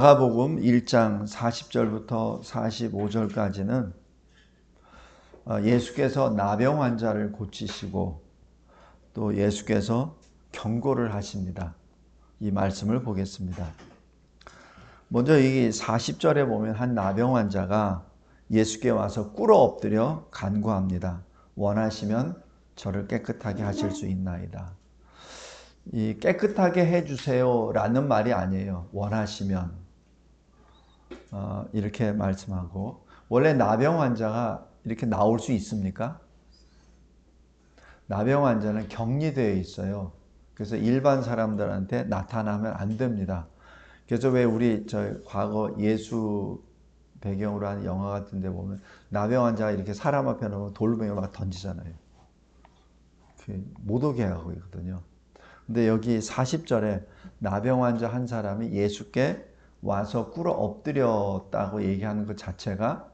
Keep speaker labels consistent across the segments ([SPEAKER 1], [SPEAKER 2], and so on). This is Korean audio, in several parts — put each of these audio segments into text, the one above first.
[SPEAKER 1] 마가복음 1장 40절부터 45절까지는 예수께서 나병 환자를 고치시고 또 예수께서 경고를 하십니다. 이 말씀을 보겠습니다. 먼저 이 40절에 보면 한 나병 환자가 예수께 와서 꿇어 엎드려 간구합니다. 원하시면 저를 깨끗하게 하실 수 있나이다. 이 깨끗하게 해주세요 라는 말이 아니에요. 원하시면 이렇게 말씀하고, 원래 나병 환자가 이렇게 나올 수 있습니까? 나병 환자는 격리되어 있어요. 그래서 일반 사람들한테 나타나면 안 됩니다. 그래서 왜 우리 과거 예수 배경으로 한 영화 같은 데 보면 나병 환자가 이렇게 사람 앞에 놓으면 돌멩이를 막 던지잖아요. 못 오게 하고 있거든요. 근데 여기 40절에 나병 환자 한 사람이 예수께 와서 꿇어 엎드렸다고 얘기하는 것 자체가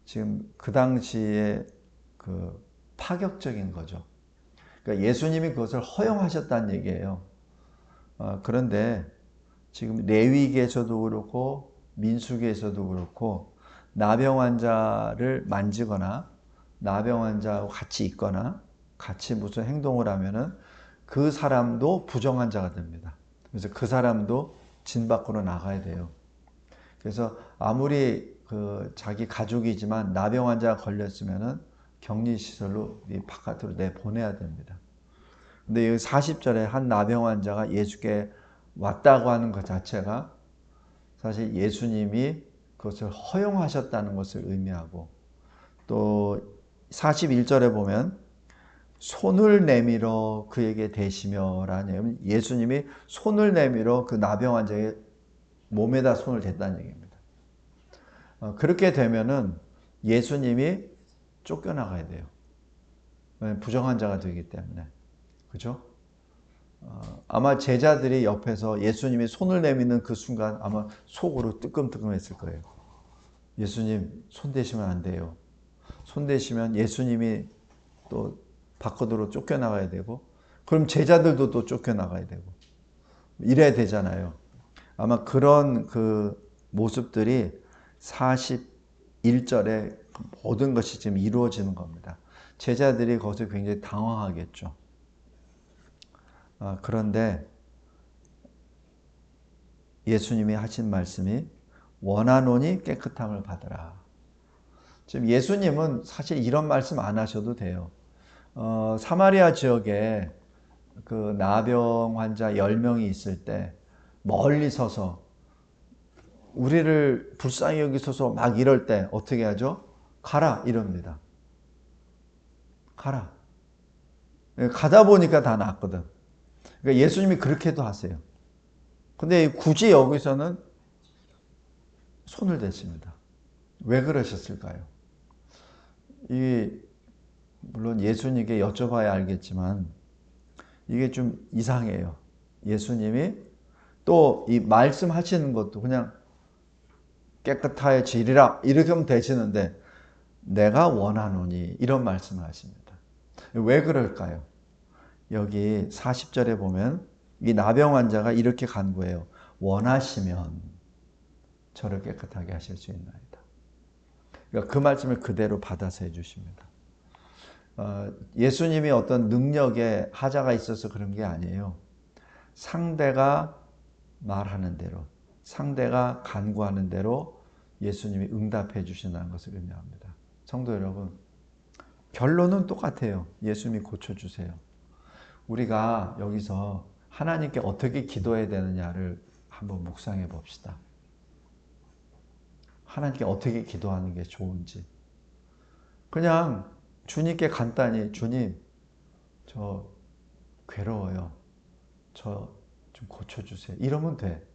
[SPEAKER 1] 지금 그 당시에 그 파격적인 거죠. 그러니까 예수님이 그것을 허용하셨다는 얘기예요. 그런데 지금 레위기에서도 그렇고 민수기에서도 그렇고 나병 환자를 만지거나 나병 환자하고 같이 있거나 같이 무슨 행동을 하면은 그 사람도 부정한 자가 됩니다. 그래서 그 사람도 진 밖으로 나가야 돼요. 그래서 아무리 자기 가족이지만 나병 환자가 걸렸으면은 격리시설로 바깥으로 내보내야 됩니다. 근데 여기 40절에 한 나병 환자가 예수께 왔다고 하는 것 자체가 사실 예수님이 그것을 허용하셨다는 것을 의미하고, 또 41절에 보면 손을 내밀어 그에게 대시며 라는, 예수님이 손을 내밀어 그 나병 환자의 몸에다 손을 댔다는 얘기입니다. 그렇게 되면은 예수님이 쫓겨나가야 돼요. 부정한 자가 되기 때문에. 그죠? 아마 제자들이 옆에서 예수님이 손을 내미는 그 순간 아마 속으로 뜨끔뜨끔했을 거예요. 예수님 손 대시면 안 돼요. 손 대시면 예수님이 또 밖으로 쫓겨나가야 되고, 그럼 제자들도 또 쫓겨나가야 되고 이래야 되잖아요. 아마 그런 그 모습들이 41절에 모든 것이 지금 이루어지는 겁니다. 제자들이 거기서 굉장히 당황하겠죠. 그런데 예수님이 하신 말씀이 원하노니 깨끗함을 받으라. 지금 예수님은 사실 이런 말씀 안 하셔도 돼요. 사마리아 지역에 그 나병 환자 10명이 있을 때 멀리 서서 우리를 불쌍히 여기소서 막 이럴 때 어떻게 하죠? 가라 이럽니다. 가라. 가다 보니까 다 낫거든. 그러니까 예수님이 그렇게도 하세요. 근데 굳이 여기서는 손을 댔습니다. 왜 그러셨을까요? 물론 예수님께 여쭤봐야 알겠지만 이게 좀 이상해요. 예수님이 또 이 말씀하시는 것도 그냥 깨끗하여지리라 이렇게 하면 되시는데 내가 원하노니 이런 말씀을 하십니다. 왜 그럴까요? 여기 40절에 보면 이 나병 환자가 이렇게 간구해요. 원하시면 저를 깨끗하게 하실 수 있나이다. 그러니까 그 말씀을 그대로 받아서 해주십니다. 예수님이 어떤 능력에 하자가 있어서 그런 게 아니에요. 상대가 말하는 대로, 상대가 간구하는 대로 예수님이 응답해 주신다는 것을 의미합니다. 성도 여러분, 결론은 똑같아요. 예수님이 고쳐주세요. 우리가 여기서 하나님께 어떻게 기도해야 되느냐를 한번 묵상해 봅시다. 하나님께 어떻게 기도하는 게 좋은지. 그냥 주님께 간단히, 주님, 저 괴로워요. 저 좀 고쳐주세요. 이러면 돼.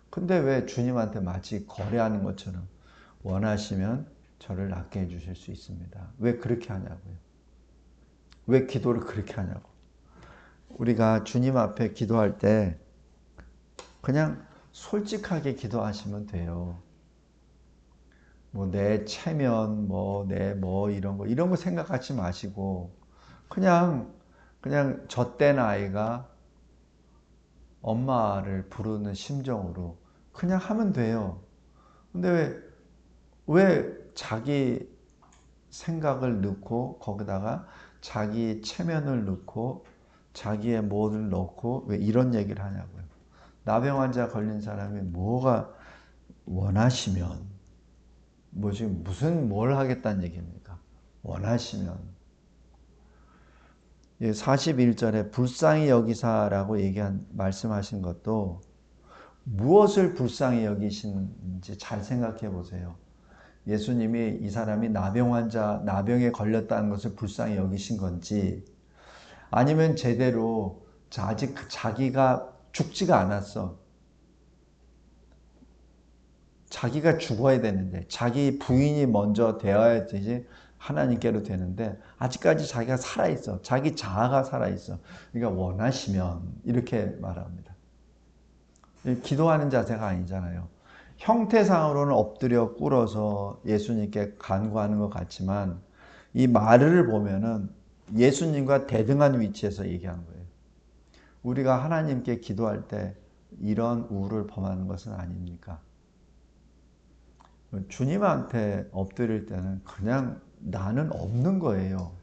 [SPEAKER 1] 근데 왜 주님한테 마치 거래하는 것처럼 원하시면 저를 낫게 해주실 수 있습니다. 왜 그렇게 하냐고요. 왜 기도를 그렇게 하냐고. 우리가 주님 앞에 기도할 때 그냥 솔직하게 기도하시면 돼요. 뭐 내 체면, 이런 거 생각하지 마시고 그냥 젖된 아이가 엄마를 부르는 심정으로 그냥 하면 돼요. 근데 왜 자기 생각을 넣고 거기다가 자기 체면을 넣고 자기의 뭐를 넣고 왜 이런 얘기를 하냐고요. 나병 환자 걸린 사람이 뭐가 원하시면 뭐 지금 무슨 뭘 하겠다는 얘기입니까? 원하시면 41절에 불쌍히 여기사라고 말씀하신 것도 무엇을 불쌍히 여기시는지 잘 생각해 보세요. 예수님이 이 사람이 나병에 걸렸다는 것을 불쌍히 여기신 건지 아니면 제대로 아직 자기가 죽지가 않았어. 자기가 죽어야 되는데 자기 부인이 먼저 되어야 되지 하나님께로 되는데 아직까지 자기가 살아있어. 자기 자아가 살아있어. 그러니까 원하시면 이렇게 말합니다. 기도하는 자세가 아니잖아요. 형태상으로는 엎드려 꿇어서 예수님께 간구하는 것 같지만 이 말을 보면은 예수님과 대등한 위치에서 얘기하는 거예요. 우리가 하나님께 기도할 때 이런 우를 범하는 것은 아닙니까? 주님한테 엎드릴 때는 그냥 나는 없는 거예요.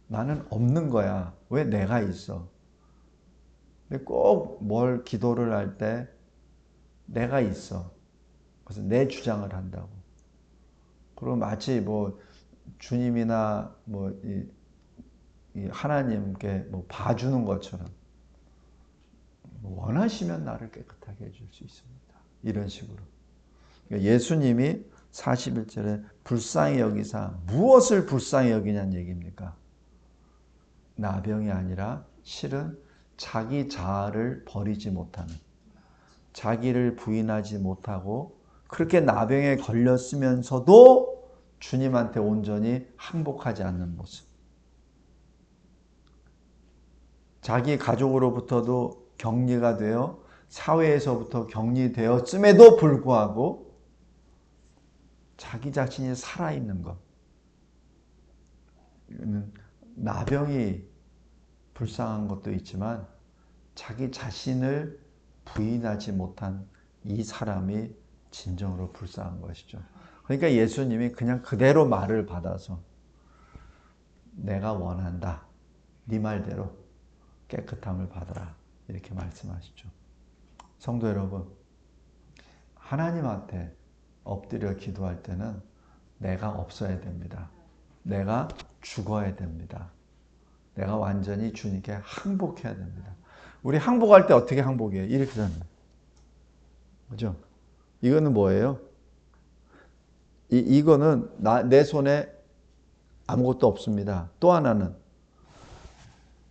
[SPEAKER 1] 나는 없는 거야. 왜 내가 있어? 근데 꼭 뭘 기도를 할 때 내가 있어. 그래서 내 주장을 한다고. 그리고 마치 뭐 주님이나 뭐 이 하나님께 뭐 봐주는 것처럼 원하시면 나를 깨끗하게 해줄 수 있습니다. 이런 식으로. 그러니까 예수님이 41절에 불쌍히 여기사 무엇을 불쌍히 여기냐는 얘기입니까? 나병이 아니라 실은 자기 자아를 버리지 못하는 자기를 부인하지 못하고 그렇게 나병에 걸렸으면서도 주님한테 온전히 항복하지 않는 모습. 자기 가족으로부터도 격리가 되어 사회에서부터 격리되었음에도 불구하고 자기 자신이 살아있는 것. 이거는 나병이 불쌍한 것도 있지만 자기 자신을 부인하지 못한 이 사람이 진정으로 불쌍한 것이죠. 그러니까 예수님이 그냥 그대로 말을 받아서 내가 원한다. 네 말대로 깨끗함을 받아라. 이렇게 말씀하시죠. 성도 여러분, 하나님한테 엎드려 기도할 때는 내가 없어야 됩니다. 내가 죽어야 됩니다. 내가 완전히 주님께 항복해야 됩니다. 우리 항복할 때 어떻게 항복해요? 이렇게 하는 그죠? 이거는 뭐예요? 이거는 내 손에 아무것도 없습니다. 또 하나는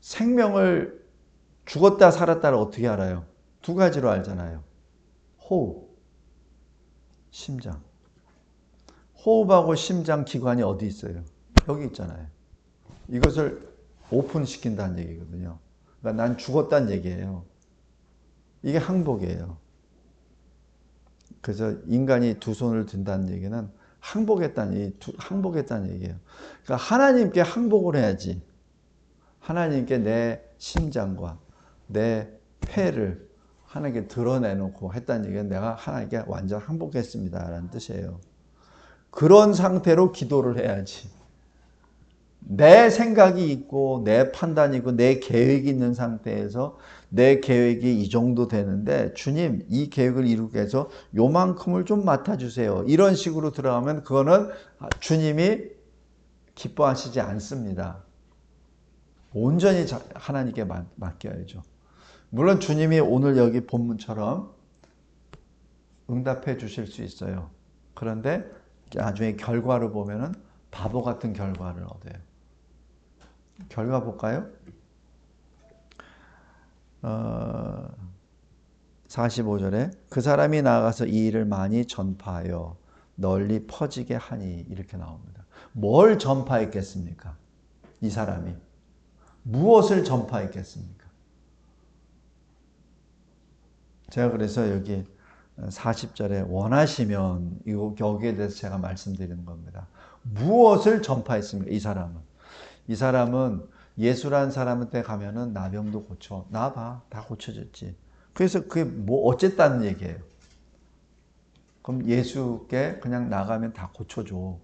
[SPEAKER 1] 생명을 죽었다 살았다를 어떻게 알아요? 두 가지로 알잖아요. 호흡, 심장. 호흡하고 심장 기관이 어디 있어요? 여기 있잖아요. 이것을 오픈시킨다는 얘기거든요. 그러니까 난 죽었다는 얘기예요. 이게 항복이에요. 그래서 인간이 두 손을 든다는 얘기는 항복했다는 얘기예요. 그러니까 하나님께 항복을 해야지. 하나님께 내 심장과 내 폐를 하나님께 드러내놓고 했다는 얘기는 내가 하나님께 완전 항복했습니다. 라는 뜻이에요. 그런 상태로 기도를 해야지. 내 생각이 있고 내 판단이 있고 내 계획이 있는 상태에서 내 계획이 이 정도 되는데 주님 이 계획을 이루기 위해서 요만큼을 좀 맡아주세요. 이런 식으로 들어가면 그거는 주님이 기뻐하시지 않습니다. 온전히 하나님께 맡겨야죠. 물론 주님이 오늘 여기 본문처럼 응답해 주실 수 있어요. 그런데 나중에 결과를 보면은 바보 같은 결과를 얻어요. 결과 볼까요? 45절에 그 사람이 나아가서 이 일을 많이 전파하여 널리 퍼지게 하니 이렇게 나옵니다. 뭘 전파했겠습니까? 이 사람이 무엇을 전파했겠습니까? 제가 그래서 여기 40절에 원하시면 여기에 대해서 제가 말씀드리는 겁니다. 무엇을 전파했습니까? 이 사람은 예수라는 사람한테 가면은 나병도 고쳐. 나 봐. 다 고쳐졌지. 그래서 그게 뭐 어쨌다는 얘기예요. 그럼 예수께 그냥 나가면 다 고쳐줘.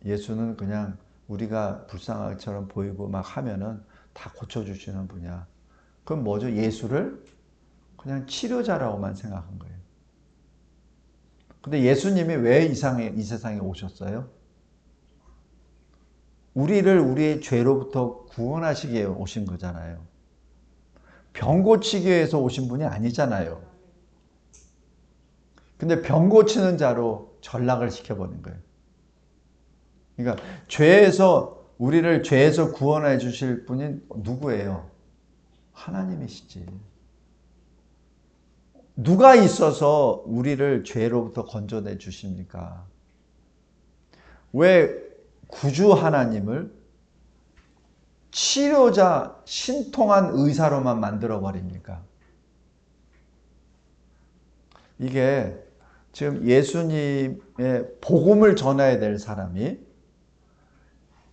[SPEAKER 1] 예수는 그냥 우리가 불쌍하게처럼 보이고 막 하면은 다 고쳐주시는 분이야. 그럼 뭐죠? 예수를 그냥 치료자라고만 생각한 거예요. 근데 예수님이 왜 이 세상에 오셨어요? 우리를 우리의 죄로부터 구원하시기 위해 오신 거잖아요. 병 고치기 위해서 오신 분이 아니잖아요. 근데 병 고치는 자로 전락을 시켜버린 거예요. 그러니까 우리를 죄에서 구원해 주실 분이 누구예요? 하나님이시지. 누가 있어서 우리를 죄로부터 건져내 주십니까? 왜 구주 하나님을 치료자, 신통한 의사로만 만들어 버립니까? 이게 지금 예수님의 복음을 전해야 될 사람이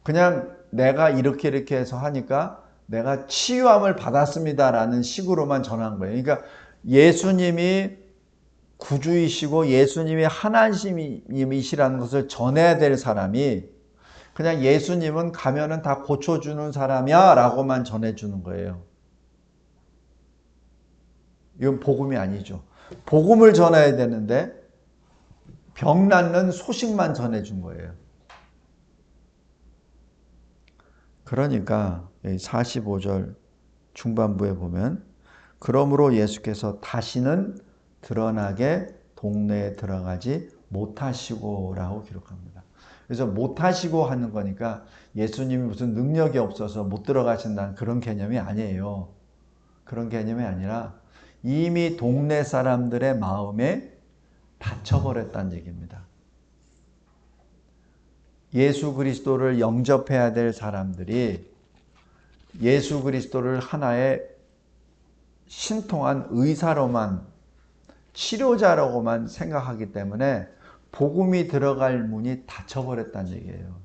[SPEAKER 1] 그냥 내가 이렇게 해서 하니까 내가 치유함을 받았습니다라는 식으로만 전한 거예요. 그러니까 예수님이 구주이시고 예수님이 하나님이시라는 것을 전해야 될 사람이 그냥 예수님은 가면은 다 고쳐주는 사람이야 라고만 전해주는 거예요. 이건 복음이 아니죠. 복음을 전해야 되는데 병 낫는 소식만 전해준 거예요. 그러니까 45절 중반부에 보면 그러므로 예수께서 다시는 드러나게 동네에 들어가지 못하시고 라고 기록합니다. 그래서 못하시고 하는 거니까 예수님이 무슨 능력이 없어서 못 들어가신다는 그런 개념이 아니에요. 그런 개념이 아니라 이미 동네 사람들의 마음에 닫혀버렸다는 얘기입니다. 예수 그리스도를 영접해야 될 사람들이 예수 그리스도를 하나의 신통한 의사로만 치료자라고만 생각하기 때문에 복음이 들어갈 문이 닫혀버렸다는 얘기예요.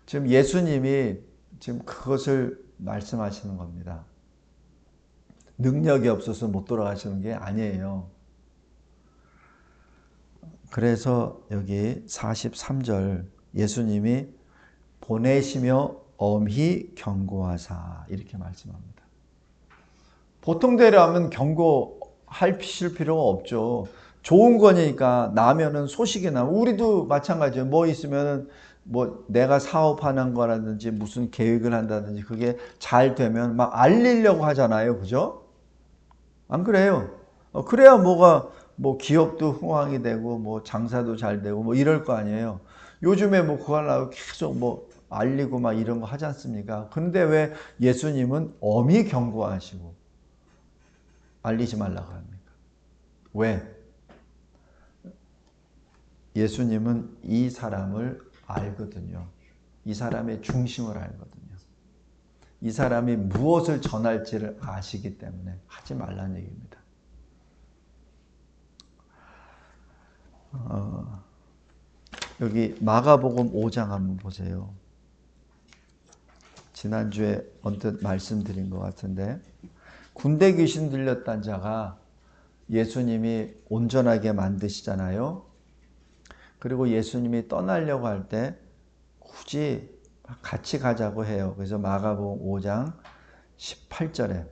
[SPEAKER 1] 지금 예수님이 지금 그것을 말씀하시는 겁니다. 능력이 없어서 못 돌아가시는 게 아니에요. 그래서 여기 43절 예수님이 보내시며 엄히 경고하사 이렇게 말씀합니다. 보통대로 하면 경고할 필요가 없죠. 좋은 거니까 나면은 소식이 나. 우리도 마찬가지예요. 뭐 있으면은 뭐 내가 사업하는 거라든지 무슨 계획을 한다든지 그게 잘 되면 막 알리려고 하잖아요. 그죠? 안 그래요? 그래야 뭐 기업도 흥왕이 되고 뭐 장사도 잘 되고 뭐 이럴 거 아니에요. 요즘에 뭐 그거 하려고 계속 뭐 알리고 막 이런 거 하지 않습니까? 그런데 왜 예수님은 엄히 경고하시고 알리지 말라고 합니까? 왜? 예수님은 이 사람을 알거든요. 이 사람의 중심을 알거든요. 이 사람이 무엇을 전할지를 아시기 때문에 하지 말라는 얘기입니다. 여기 마가복음 5장 한번 보세요. 지난주에 언뜻 말씀드린 것 같은데 군대 귀신 들렸던 자가 예수님이 온전하게 만드시잖아요. 그리고 예수님이 떠나려고 할 때 굳이 같이 가자고 해요. 그래서 마가복음 5장 18절에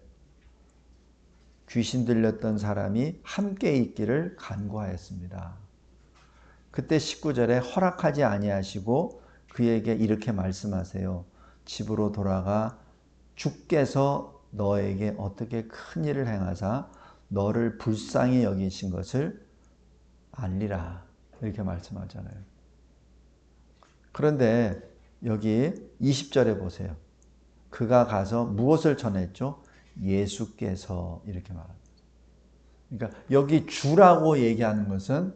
[SPEAKER 1] 귀신 들렸던 사람이 함께 있기를 간구하였습니다. 그때 19절에 허락하지 아니하시고 그에게 이렇게 말씀하세요. 집으로 돌아가 주께서 너에게 어떻게 큰 일을 행하사 너를 불쌍히 여기신 것을 알리라. 이렇게 말씀하잖아요. 그런데 여기 20절에 보세요. 그가 가서 무엇을 전했죠? 예수께서 이렇게 말합니다. 그러니까 여기 주라고 얘기하는 것은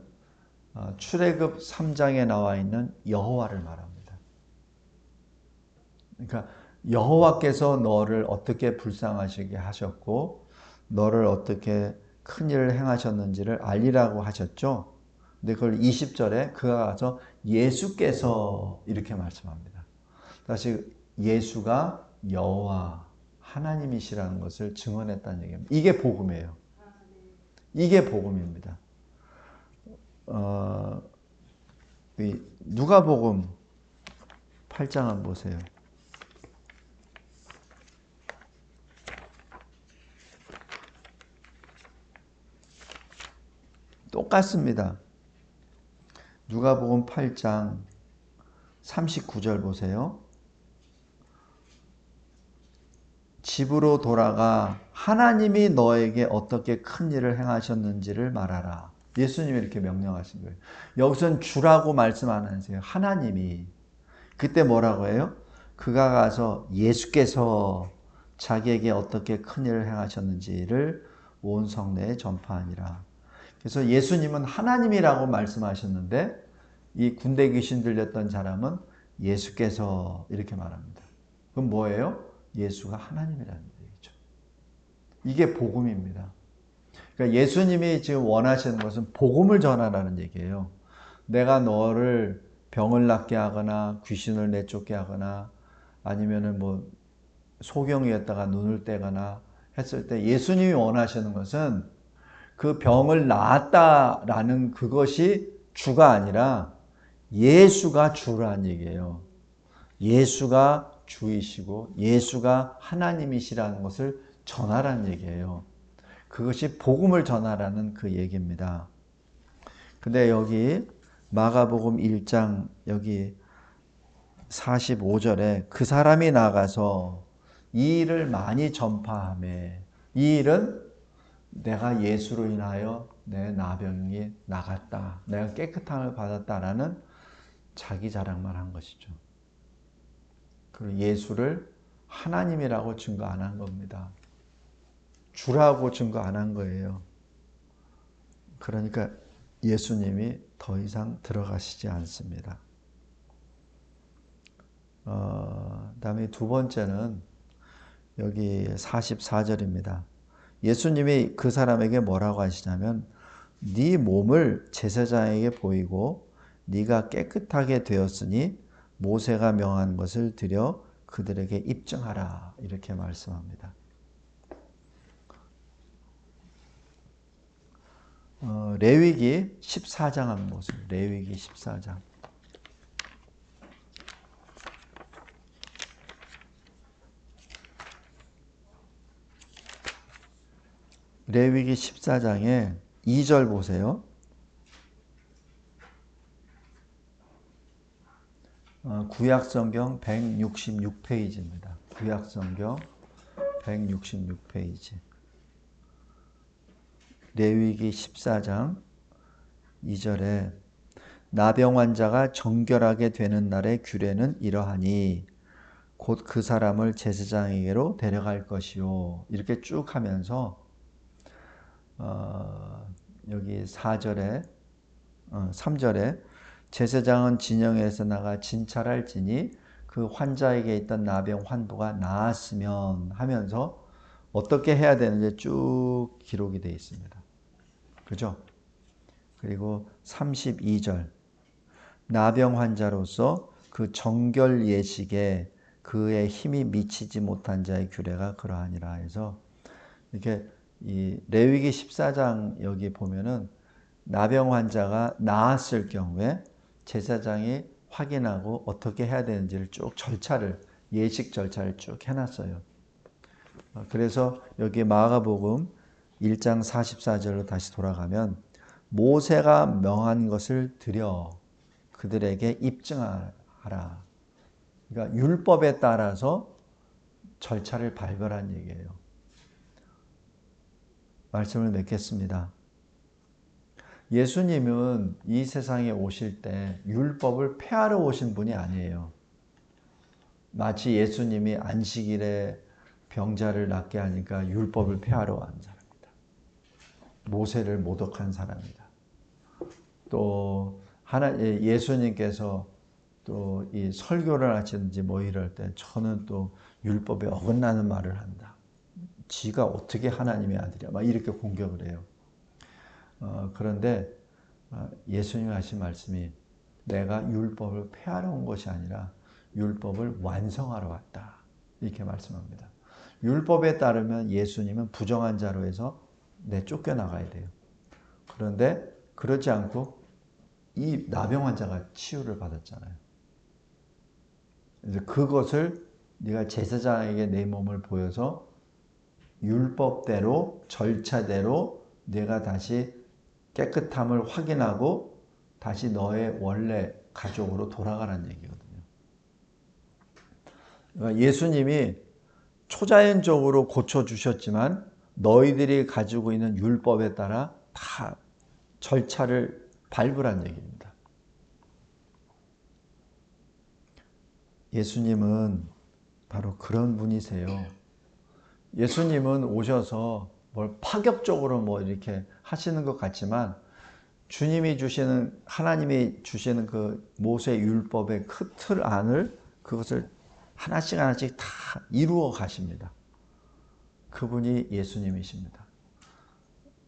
[SPEAKER 1] 출애굽 3장에 나와 있는 여호와를 말합니다. 그러니까 여호와께서 너를 어떻게 불쌍하시게 하셨고 너를 어떻게 큰 일을 행하셨는지를 알리라고 하셨죠. 근데 그걸 20절에 그가 가서 예수께서 이렇게 말씀합니다. 다시 예수가 여호와 하나님이시라는 것을 증언했다는 얘기입니다. 이게 복음이에요. 이게 복음입니다. 누가복음 8장 한번 보세요. 똑같습니다. 누가복음 8장 39절 보세요. 집으로 돌아가 하나님이 너에게 어떻게 큰 일을 행하셨는지를 말하라. 예수님이 이렇게 명령하신 거예요. 여기서는 주라고 말씀 안 하세요. 하나님이. 그때 뭐라고 해요? 그가 가서 예수께서 자기에게 어떻게 큰 일을 행하셨는지를 온 성내에 전파하니라. 그래서 예수님은 하나님이라고 말씀하셨는데 이 군대 귀신 들렸던 사람은 예수께서 이렇게 말합니다. 그럼 뭐예요? 예수가 하나님이라는 얘기죠. 이게 복음입니다. 그러니까 예수님이 지금 원하시는 것은 복음을 전하라는 얘기예요. 내가 너를 병을 낫게 하거나 귀신을 내쫓게 하거나 아니면은 뭐 소경이었다가 눈을 떼거나 했을 때 예수님이 원하시는 것은 그 병을 나았다라는 그것이 주가 아니라 예수가 주라는 얘기예요. 예수가 주이시고 예수가 하나님이시라는 것을 전하라는 얘기예요. 그것이 복음을 전하라는 그 얘기입니다. 근데 여기 마가복음 1장 여기 45절에 그 사람이 나가서 이 일을 많이 전파하며 이 일은 내가 예수로 인하여 내 나병이 나갔다. 내가 깨끗함을 받았다라는 자기 자랑만 한 것이죠. 그리고 예수를 하나님이라고 증거 안 한 겁니다. 주라고 증거 안 한 거예요. 그러니까 예수님이 더 이상 들어가시지 않습니다. 다음에 두 번째는 여기 44절입니다. 예수님이 그 사람에게 뭐라고 하시냐면 네 몸을 제사장에게 보이고 네가 깨끗하게 되었으니 모세가 명한 것을 드려 그들에게 입증하라 이렇게 말씀합니다. 레위기 14장 한번 보세요. 레위기 14장. 레위기 14장에 2절 보세요. 구약성경 166페이지입니다. 구약성경 166페이지. 레위기 14장 2절에 나병 환자가 정결하게 되는 날의 규례는 이러하니 곧 그 사람을 제사장에게로 데려갈 것이요. 이렇게 쭉 하면서 여기 4절에 3절에 제사장은 진영에서 나가 진찰할지니 그 환자에게 있던 나병 환부가 나았으면 하면서 어떻게 해야 되는지 쭉 기록이 되어 있습니다. 그죠? 그리고 32절 나병 환자로서 그 정결 예식에 그의 힘이 미치지 못한 자의 규례가 그러하니라 해서 이렇게 이 레위기 14장 여기 보면은 나병 환자가 나았을 경우에 제사장이 확인하고 어떻게 해야 되는지를 쭉 절차를 예식 절차를 쭉 해놨어요. 그래서 여기 마가복음 1장 44절로 다시 돌아가면 모세가 명한 것을 드려 그들에게 입증하라. 그러니까 율법에 따라서 절차를 밟으란 얘기예요. 말씀을 맺겠습니다. 예수님은 이 세상에 오실 때 율법을 폐하러 오신 분이 아니에요. 마치 예수님이 안식일에 병자를 낫게 하니까 율법을 폐하러 온 사람입니다. 모세를 모독한 사람이다. 또 예수님께서 또 이 설교를 하시든지 뭐 이럴 때 저는 또 율법에 어긋나는 말을 한다. 지가 어떻게 하나님의 아들이야? 막 이렇게 공격을 해요. 그런데 예수님이 하신 말씀이 내가 율법을 폐하러 온 것이 아니라 율법을 완성하러 왔다. 이렇게 말씀합니다. 율법에 따르면 예수님은 부정한 자로 해서 쫓겨나가야 돼요. 그런데 그렇지 않고 이 나병 환자가 치유를 받았잖아요. 그래서 그것을 네가 제사장에게 내 몸을 보여서 율법대로 절차대로 내가 다시 깨끗함을 확인하고 다시 너의 원래 가족으로 돌아가라는 얘기거든요. 그러니까 예수님이 초자연적으로 고쳐주셨지만 너희들이 가지고 있는 율법에 따라 다 절차를 밟으란 얘기입니다. 예수님은 바로 그런 분이세요. 예수님은 오셔서 뭘 파격적으로 뭐 이렇게 하시는 것 같지만 주님이 주시는 하나님이 주시는 그 모세 율법의 그 틀 안을 그것을 하나씩 하나씩 다 이루어 가십니다. 그분이 예수님이십니다.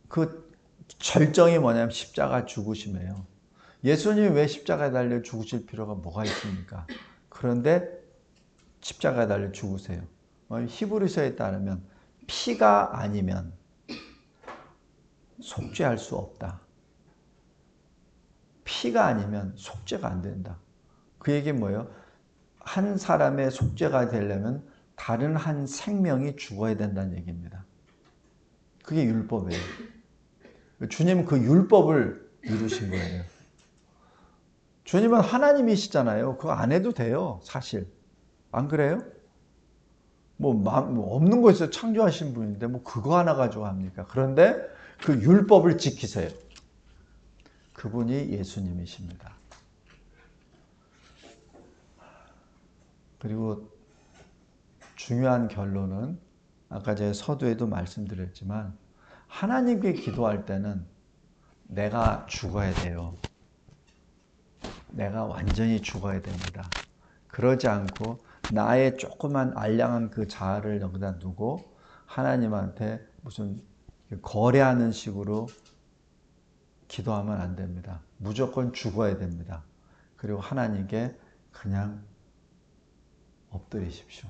[SPEAKER 1] 그 절정이 뭐냐면 십자가 죽으심이에요. 예수님이 왜 십자가에 달려 죽으실 필요가 뭐가 있습니까? 그런데 십자가에 달려 죽으세요. 히브리서에 따르면 피가 아니면 속죄할 수 없다. 피가 아니면 속죄가 안 된다. 그 얘기는 뭐예요? 한 사람의 속죄가 되려면 다른 한 생명이 죽어야 된다는 얘기입니다. 그게 율법이에요. 주님은 그 율법을 이루신 거예요. 주님은 하나님이시잖아요. 그거 안 해도 돼요, 사실. 안 그래요? 뭐 없는 것에서 창조하신 분인데 뭐 그거 하나 가지고 합니까? 그런데 그 율법을 지키세요. 그분이 예수님이십니다. 그리고 중요한 결론은 아까 제가 서두에도 말씀드렸지만 하나님께 기도할 때는 내가 죽어야 돼요. 내가 완전히 죽어야 됩니다. 그러지 않고 나의 조그만 알량한 그 자아를 여기다 두고 하나님한테 무슨 거래하는 식으로 기도하면 안 됩니다. 무조건 죽어야 됩니다. 그리고 하나님께 그냥 엎드리십시오.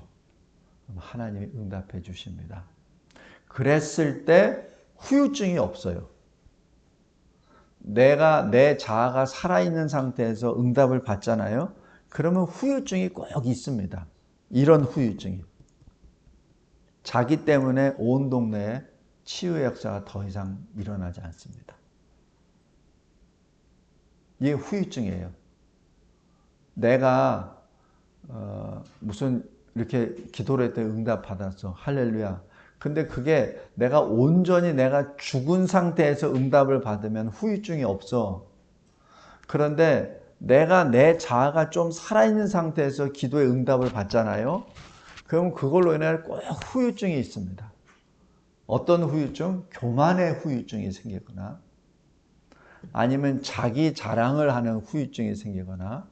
[SPEAKER 1] 그럼 하나님이 응답해 주십니다. 그랬을 때 후유증이 없어요. 내 자아가 살아있는 상태에서 응답을 받잖아요. 그러면 후유증이 꼭 있습니다. 이런 후유증이. 자기 때문에 온 동네에 치유의 역사가 더 이상 일어나지 않습니다. 이게 후유증이에요. 내가 무슨 이렇게 기도를 했더니 응답 받았어. 할렐루야. 근데 그게 내가 온전히 내가 죽은 상태에서 응답을 받으면 후유증이 없어. 그런데 내가 내 자아가 좀 살아있는 상태에서 기도의 응답을 받잖아요. 그럼 그걸로 인해 꼭 후유증이 있습니다. 어떤 후유증? 교만의 후유증이 생기거나 아니면 자기 자랑을 하는 후유증이 생기거나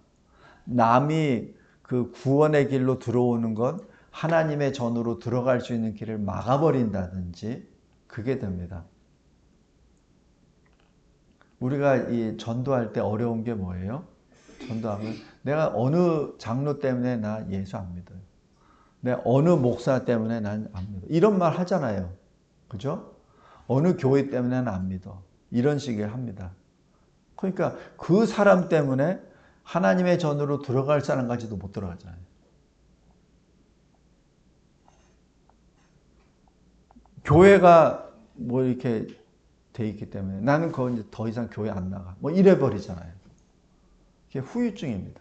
[SPEAKER 1] 남이 그 구원의 길로 들어오는 것 하나님의 전으로 들어갈 수 있는 길을 막아버린다든지 그게 됩니다. 우리가 이 전도할 때 어려운 게 뭐예요? 전도하면 내가 어느 장로 때문에 나 예수 안 믿어요. 내가 어느 목사 때문에 난 안 믿어. 이런 말 하잖아요. 그죠? 어느 교회 때문에 난 안 믿어. 이런 식을 합니다. 그러니까 그 사람 때문에 하나님의 전으로 들어갈 사람까지도 못 들어가잖아요. 교회가 뭐 이렇게 돼 있기 때문에 나는 그거 이제 더 이상 교회 안 나가. 뭐 이래 버리잖아요. 이게 후유증입니다.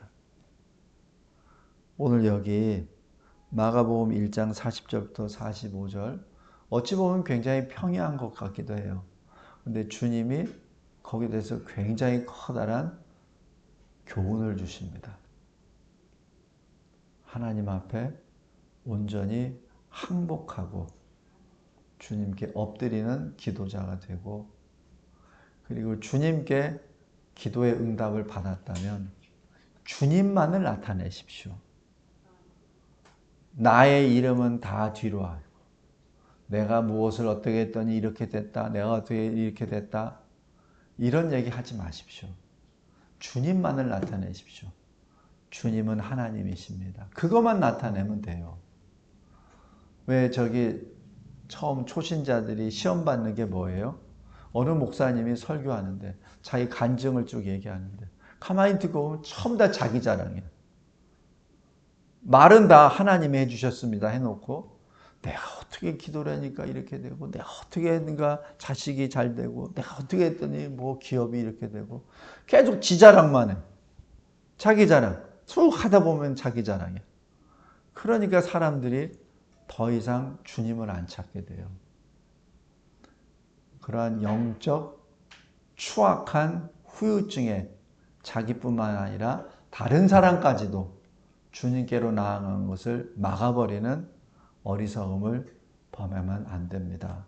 [SPEAKER 1] 오늘 여기 마가복음 1장 40절부터 45절 어찌 보면 굉장히 평이한 것 같기도 해요. 근데 주님이 거기에 대해서 굉장히 커다란 교훈을 주십니다. 하나님 앞에 온전히 항복하고 주님께 엎드리는 기도자가 되고 그리고 주님께 기도의 응답을 받았다면 주님만을 나타내십시오. 나의 이름은 다 뒤로 하고 내가 무엇을 어떻게 했더니 이렇게 됐다. 내가 어떻게 이렇게 됐다. 이런 얘기 하지 마십시오. 주님만을 나타내십시오. 주님은 하나님이십니다. 그것만 나타내면 돼요. 왜 저기 처음 초신자들이 시험 받는 게 뭐예요? 어느 목사님이 설교하는데 자기 간증을 쭉 얘기하는데 가만히 듣고 보면 전부 다 자기 자랑이에요. 말은 다 하나님이 해주셨습니다 해놓고 내가 어떻게 기도를 하니까 이렇게 되고 내가 어떻게 했는가 자식이 잘 되고 내가 어떻게 했더니 뭐 기업이 이렇게 되고 계속 지 자랑만 해. 자기 자랑. 쭉 하다 보면 자기 자랑이야. 그러니까 사람들이 더 이상 주님을 안 찾게 돼요. 그러한 영적 추악한 후유증에 자기뿐만 아니라 다른 사람까지도 주님께로 나아가는 것을 막아버리는 어리석음을 범하면 안 됩니다.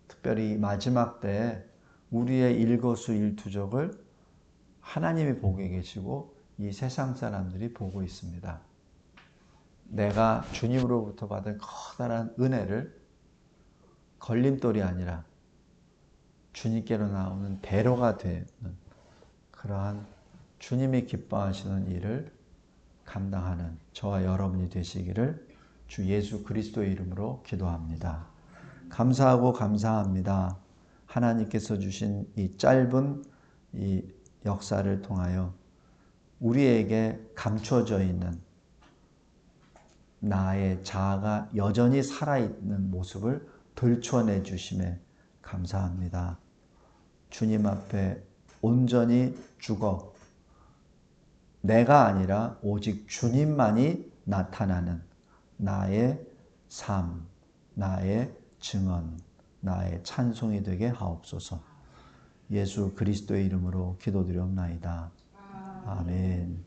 [SPEAKER 1] 특별히 마지막 때에 우리의 일거수일투족을 하나님이 보고 계시고 이 세상 사람들이 보고 있습니다. 내가 주님으로부터 받은 커다란 은혜를 걸림돌이 아니라 주님께로 나오는 배로가 되는 그러한 주님이 기뻐하시는 일을 감당하는 저와 여러분이 되시기를 주 예수 그리스도의 이름으로 기도합니다. 감사하고 감사합니다. 하나님께서 주신 이 짧은 이 역사를 통하여 우리에게 감춰져 있는 나의 자아가 여전히 살아있는 모습을 들춰내 주심에 감사합니다. 주님 앞에 온전히 죽어 내가 아니라 오직 주님만이 나타나는 나의 삶, 나의 증언, 나의 찬송이 되게 하옵소서. 예수 그리스도의 이름으로 기도드리옵나이다. 아멘.